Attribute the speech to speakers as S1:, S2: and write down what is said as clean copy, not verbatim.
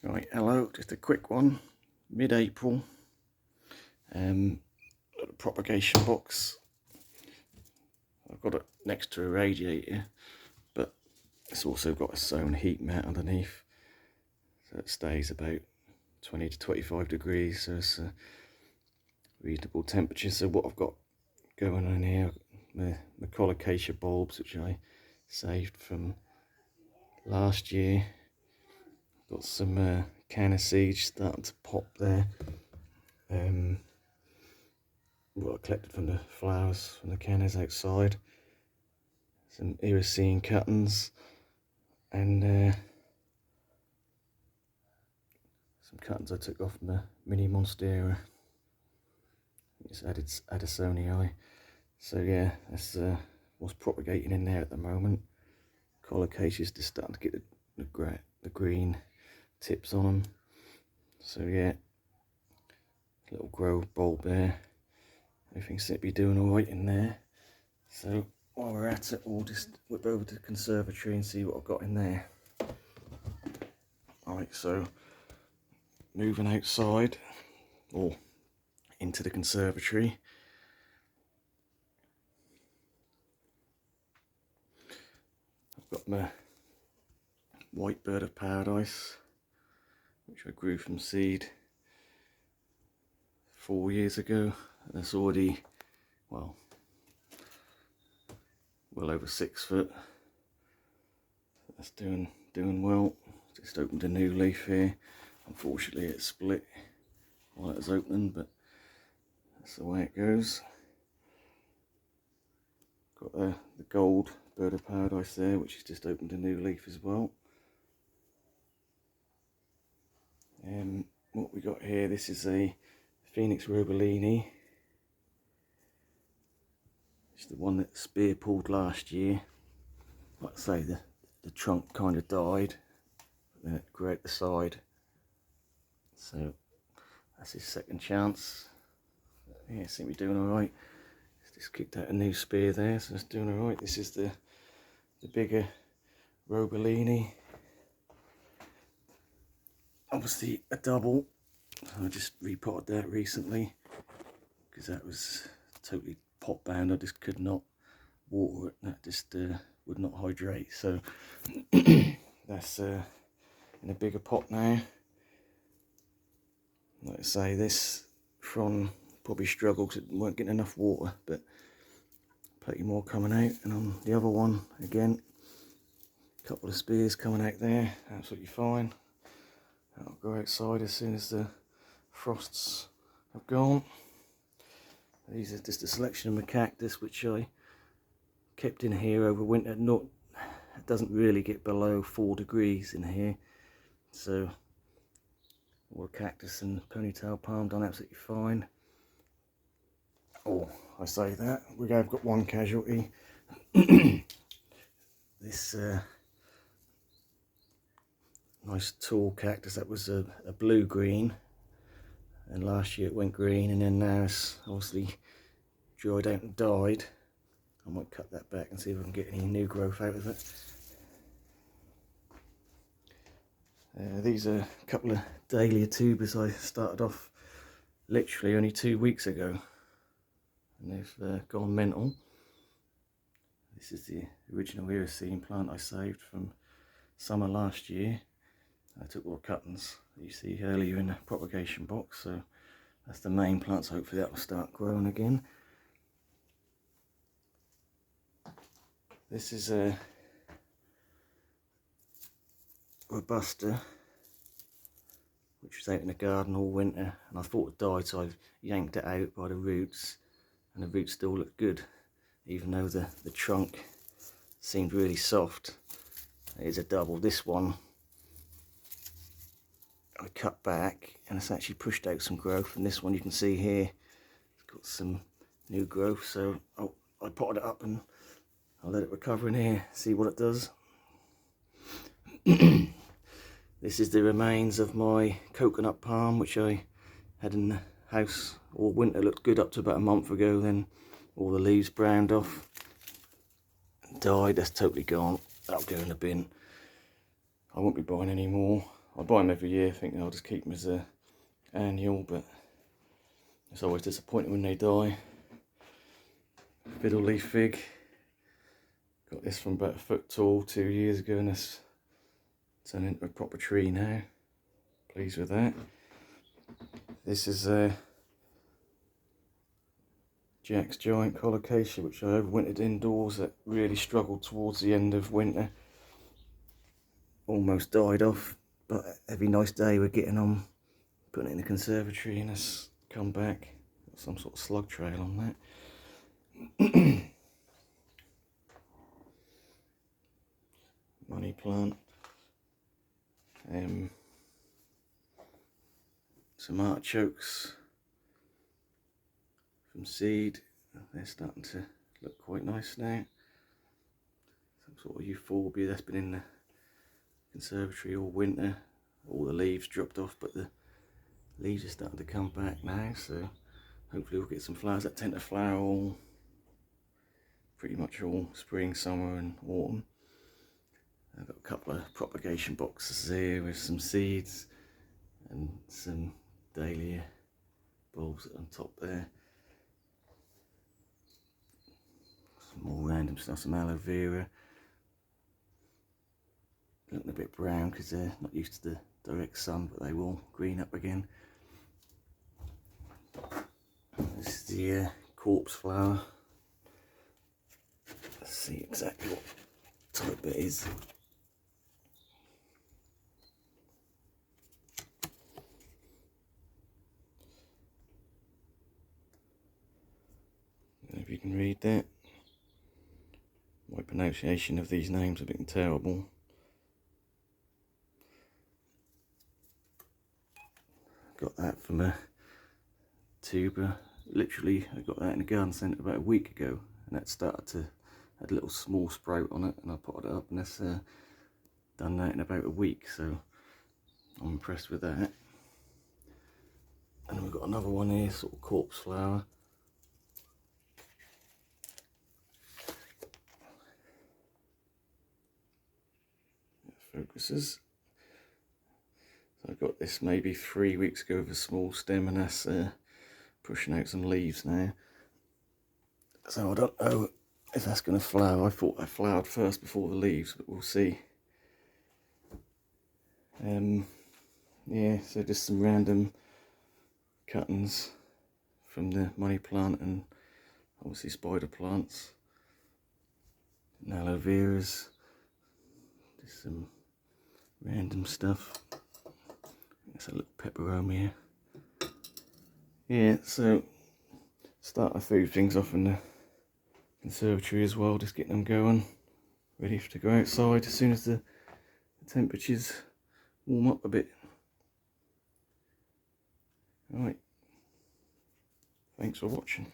S1: Right, hello, just a quick one, mid-April, a propagation box. I've got it next to a radiator, but it's also got its own heat mat underneath, so it stays about 20 to 25 degrees, so it's a reasonable temperature. So what I've got going on here, my colocasia bulbs, which I saved from last year. Got some canna seeds starting to pop there. What I collected from the flowers from the cannas outside. Some Iracine cuttings and some cuttings I took off my mini monstera. It's Addisonii. So yeah, that's what's propagating in there at the moment. Colocasia's just starting to get the green tips on them. So yeah, little grow bulb there. Everything seems to be doing alright in there. So while we're at it, we'll just whip over to the conservatory and see what I've got in there. Alright, so moving outside or into the conservatory. I've got my white bird of paradise, which I grew from seed 4 years ago. And it's already, well over 6 foot. That's doing well. Just opened a new leaf here. Unfortunately it split while it was opening, but that's the way it goes. Got the gold bird of paradise there, which has just opened a new leaf as well. What we got here, this is a Phoenix Robellini. It's the one that spear pulled last year. Like I say, the trunk kind of died, but then it grew out the side. So that's his second chance. Yeah, seems to be doing alright. It's just kicked out a new spear there, so it's doing alright. This is the bigger Robellini. Obviously a double. I just repotted that recently because that was totally pot bound. I just could not water it. That just would not hydrate. So that's in a bigger pot now. Like I say, this frond probably struggled because it weren't getting enough water, but plenty more coming out. And on the other one, again, a couple of spears coming out there, absolutely fine. I'll go outside as soon as the frosts have gone. These are just a selection of my cactus which I kept in here over winter. It doesn't really get below 4 degrees in here, so all cactus and ponytail palm done absolutely fine. Oh, I say that, we have got one casualty. This nice tall cactus, that was a blue-green, and last year it went green, and then now it's obviously dried out and died. I might cut that back and see if I can get any new growth out of it. These are a couple of dahlia tubers I started off literally only 2 weeks ago, and they've gone mental. This is the original Iracine plant I saved from summer last year. I took all the cuttings that you see earlier in the propagation box, so that's the main plant, so hopefully that will start growing again. This is a Robusta, which was out in the garden all winter, and I thought it died, so I've yanked it out by the roots, and the roots still look good, even though the trunk seemed really soft. It is a double. This one I cut back and it's actually pushed out some growth, and this one you can see here it's got some new growth, so I potted it up and I'll let it recover in here, see what it does. This is the remains of my coconut palm, which I had in the house all winter. Looked good up to about a month ago, then all the leaves browned off and died. That's totally gone. That'll go in the bin. I won't be buying any more. I buy them every year thinking I'll just keep them as a annual, but it's always disappointing when they die. Fiddle leaf fig. Got this from about a foot tall 2 years ago, and it's turned into a proper tree now. Pleased with that. This is Jack's giant colocasia, which I overwintered indoors. That really struggled towards the end of winter. Almost died off, but every nice day we're getting on, putting it in the conservatory, and it's come back. Got some sort of slug trail on that. Money plant. Some artichokes from seed. They're starting to look quite nice now. Some sort of euphorbia that's been in the conservatory all winter. All the leaves dropped off, but the leaves are starting to come back now, so hopefully we'll get some flowers that tend to flower all pretty much all spring, summer and autumn. I've got a couple of propagation boxes here with some seeds and some dahlia bulbs on top there. Some more random stuff, some aloe vera. Looking a bit brown because they're not used to the direct sun, but they will green up again. This is the corpse flower. Let's see exactly what type it is. If you can read that. My pronunciation of these names are a bit terrible. Got that from a tuber. Literally, I got that in a garden centre about a week ago, and that started to had a little small sprout on it, and I potted it up, and that's done that in about a week. So I'm impressed with that. And then we've got another one here, sort of corpse flower. Focuses. So I got this maybe 3 weeks ago with a small stem, and that's pushing out some leaves now. So I don't know if that's going to flower. I thought I flowered first before the leaves, but we'll see. Yeah, so just some random cuttings from the money plant and obviously spider plants and aloe veras. Just some random stuff. There's a little peperomia. Yeah, so starting to food things off in the conservatory as well, just getting them going, ready to go outside as soon as the temperatures warm up a bit. Alright, thanks for watching.